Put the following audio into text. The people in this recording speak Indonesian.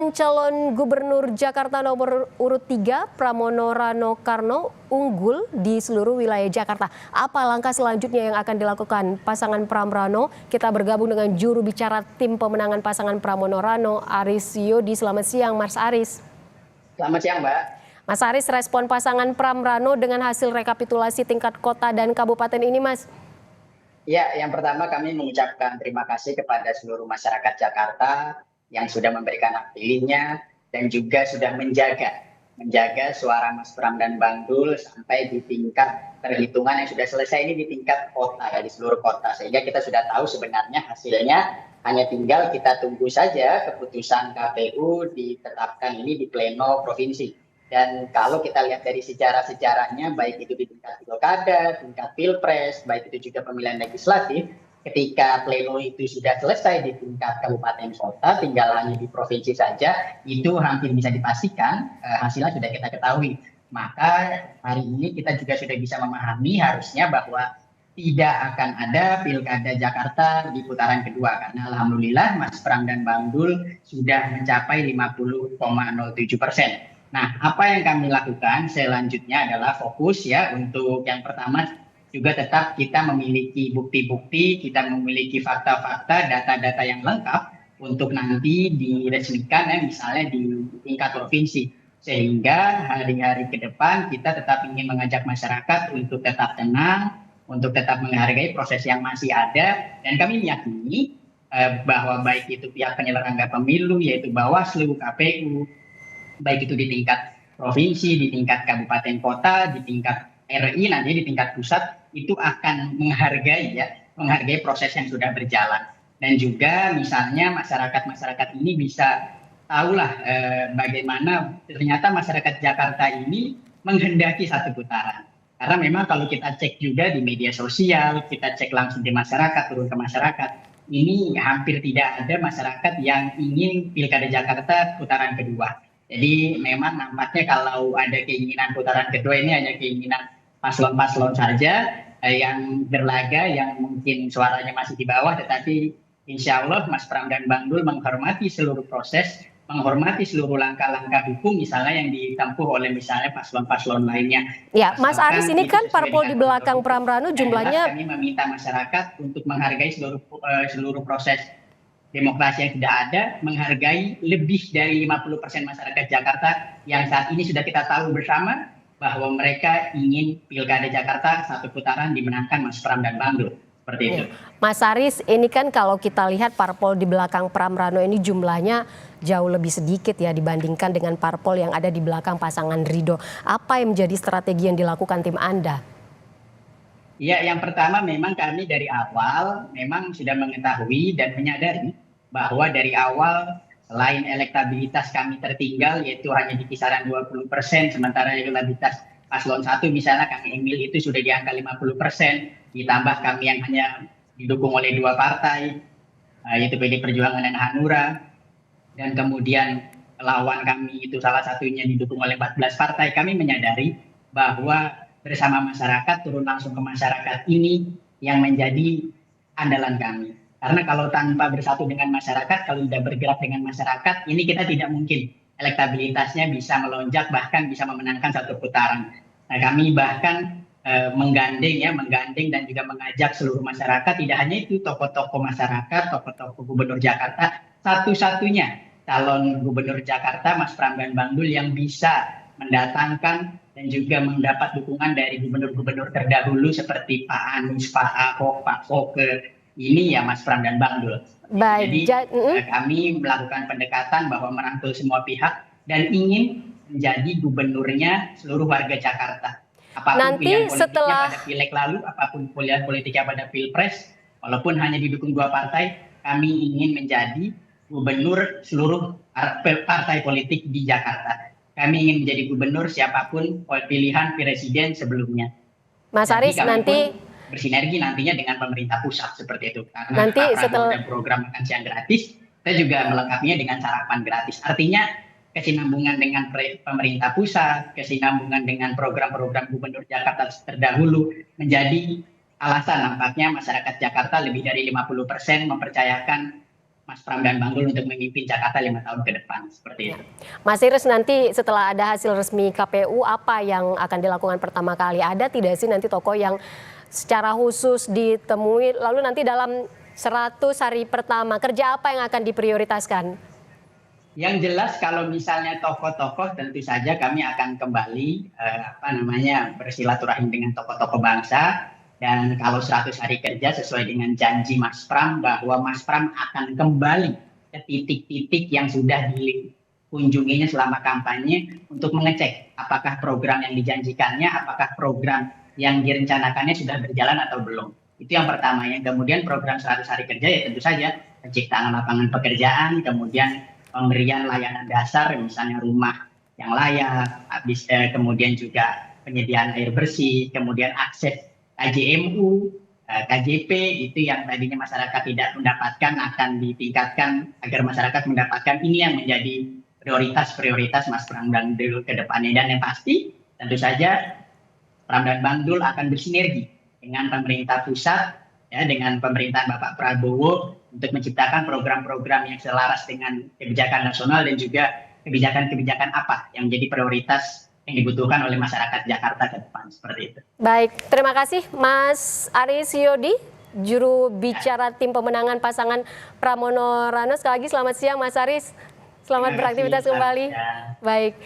Pasangan calon gubernur Jakarta nomor urut 3, Pramono Rano Karno, unggul di seluruh wilayah Jakarta. Apa langkah selanjutnya yang akan dilakukan pasangan Pram Rano? Kita bergabung dengan juru bicara tim pemenangan pasangan Pramono Rano, Aris Yodi. Selamat siang, Mas Aris. Selamat siang, Mbak. Mas Aris, respon pasangan Pram Rano dengan hasil rekapitulasi tingkat kota dan kabupaten ini, Mas? Ya, yang pertama kami mengucapkan terima kasih kepada seluruh masyarakat Jakarta yang sudah memberikan hak pilihnya dan juga sudah menjaga suara Mas Pram dan Bang Dul sampai di tingkat perhitungan yang sudah selesai ini di tingkat kota ya, di seluruh kota, sehingga kita sudah tahu sebenarnya hasilnya. Hanya tinggal kita tunggu saja keputusan KPU ditetapkan ini di pleno provinsi. Dan kalau kita lihat dari sejarah-sejarahnya, baik itu di tingkat pilkada, tingkat pilpres, baik itu juga pemilihan legislatif, ketika pleno itu sudah selesai di tingkat kabupaten kota, tinggal hanya di provinsi saja, itu hampir bisa dipastikan hasilnya sudah kita ketahui. Maka hari ini kita juga sudah bisa memahami harusnya bahwa tidak akan ada pilkada Jakarta di putaran kedua, karena alhamdulillah Mas Pram dan Bang Dul sudah mencapai 50,07%. Nah, apa yang kami lakukan selanjutnya adalah fokus ya untuk yang pertama juga tetap kita memiliki bukti-bukti, kita memiliki fakta-fakta, data-data yang lengkap untuk nanti diresmikan ya, misalnya di tingkat provinsi. Sehingga hari-hari ke depan kita tetap ingin mengajak masyarakat untuk tetap tenang, untuk tetap menghargai proses yang masih ada. Dan kami meyakini bahwa baik itu pihak penyelenggara pemilu yaitu Bawaslu, KPU, baik itu di tingkat provinsi, di tingkat kabupaten kota, di tingkat RI, nanti di tingkat pusat, itu akan menghargai proses yang sudah berjalan. Dan juga misalnya masyarakat ini bisa tahulah bagaimana ternyata masyarakat Jakarta ini menghendaki satu putaran. Karena memang kalau kita cek juga di media sosial, kita cek langsung di masyarakat, turun ke masyarakat, ini hampir tidak ada masyarakat yang ingin pilkada Jakarta putaran kedua. Jadi memang nampaknya kalau ada keinginan putaran kedua ini hanya keinginan paslon-paslon saja yang berlaga, yang mungkin suaranya masih di bawah, tetapi insya Allah Mas Pram dan Bang Dul menghormati seluruh proses, menghormati seluruh langkah-langkah hukum misalnya yang ditempuh oleh misalnya paslon-paslon lainnya. Ya, Mas Aris, ini kan parpol di belakang Pram Rano jumlahnya. Kami meminta masyarakat untuk menghargai seluruh proses demokrasi yang sudah ada, menghargai lebih dari 50% masyarakat Jakarta yang saat ini sudah kita tahu bersama bahwa mereka ingin pilkada Jakarta satu putaran dimenangkan Mas Pram dan Bang Dul. Seperti itu. Mas Aris, ini kan kalau kita lihat parpol di belakang Pram Rano ini jumlahnya jauh lebih sedikit ya dibandingkan dengan parpol yang ada di belakang pasangan Ridho. Apa yang menjadi strategi yang dilakukan tim Anda? Ya, yang pertama memang kami dari awal memang sudah mengetahui dan menyadari bahwa dari awal selain elektabilitas kami tertinggal yaitu hanya di kisaran 20%, sementara elektabilitas paslon 1 misalnya Kang Emil itu sudah di angka 50%, ditambah kami yang hanya didukung oleh 2 partai, yaitu PD Perjuangan dan Hanura, dan kemudian lawan kami itu salah satunya didukung oleh 14 partai, kami menyadari bahwa bersama masyarakat, turun langsung ke masyarakat ini yang menjadi andalan kami. Karena kalau tanpa bersatu dengan masyarakat, kalau tidak bergerak dengan masyarakat, ini kita tidak mungkin elektabilitasnya bisa melonjak, bahkan bisa memenangkan satu putaran. Nah, kami bahkan menggandeng dan juga mengajak seluruh masyarakat, tidak hanya itu tokoh-tokoh masyarakat, tokoh-tokoh gubernur Jakarta, satu-satunya calon gubernur Jakarta, Mas Pram dan Bang Dul yang bisa mendatangkan dan juga mendapat dukungan dari gubernur-gubernur terdahulu seperti Pak Anies, Pak Ahok, Pak Foke, ini ya Mas Pram dan Bang Dul. Baik, jadi kami melakukan pendekatan bahwa merangkul semua pihak dan ingin menjadi gubernurnya seluruh warga Jakarta. Apapun nanti pilihan politiknya setelah pada pileg lalu, apapun pilihan politiknya pada pilpres, walaupun hanya didukung 2 partai, kami ingin menjadi gubernur seluruh partai politik di Jakarta. Kami ingin menjadi gubernur siapapun pilihan presiden sebelumnya. Mas Aris nanti bersinergi nantinya dengan pemerintah pusat seperti itu. Karena nanti setelah program makan siang gratis, kita juga melengkapinya dengan sarapan gratis. Artinya kesinambungan dengan pemerintah pusat, kesinambungan dengan program-program gubernur Jakarta terdahulu menjadi alasan nampaknya masyarakat Jakarta lebih dari 50% mempercayakan Mas Pram dan Bang Dul untuk memimpin Jakarta 5 tahun ke depan, seperti itu. Mas Iris, nanti setelah ada hasil resmi KPU, apa yang akan dilakukan pertama kali? Ada tidak sih nanti tokoh yang secara khusus ditemui, lalu nanti dalam 100 hari pertama, kerja apa yang akan diprioritaskan? Yang jelas kalau misalnya tokoh-tokoh, tentu saja kami akan kembali bersilaturahim dengan tokoh-tokoh bangsa. Dan kalau 100 hari kerja sesuai dengan janji Mas Pram bahwa Mas Pram akan kembali ke titik-titik yang sudah dikunjunginya selama kampanye untuk mengecek apakah program yang dijanjikannya, apakah program yang direncanakannya sudah berjalan atau belum. Itu yang pertama. Yang kemudian program 100 hari kerja ya tentu saja penciptaan lapangan pekerjaan, kemudian pemberian layanan dasar misalnya rumah yang layak, kemudian juga penyediaan air bersih, kemudian akses KJMU, KJP itu yang tadinya masyarakat tidak mendapatkan akan ditingkatkan agar masyarakat mendapatkan. Ini yang menjadi prioritas Mas Pram dan Dul ke depannya. Dan yang pasti tentu saja Pram dan Bang Dul akan bersinergi dengan pemerintah pusat, ya, dengan pemerintahan Bapak Prabowo untuk menciptakan program-program yang selaras dengan kebijakan nasional dan juga kebijakan-kebijakan apa yang menjadi prioritas yang dibutuhkan oleh masyarakat Jakarta ke depan, seperti itu. Baik, terima kasih Mas Aris Yodi, juru bicara tim pemenangan pasangan Pramono Rano. Sekali lagi selamat siang Mas Aris, selamat beraktivitas kembali. Baik.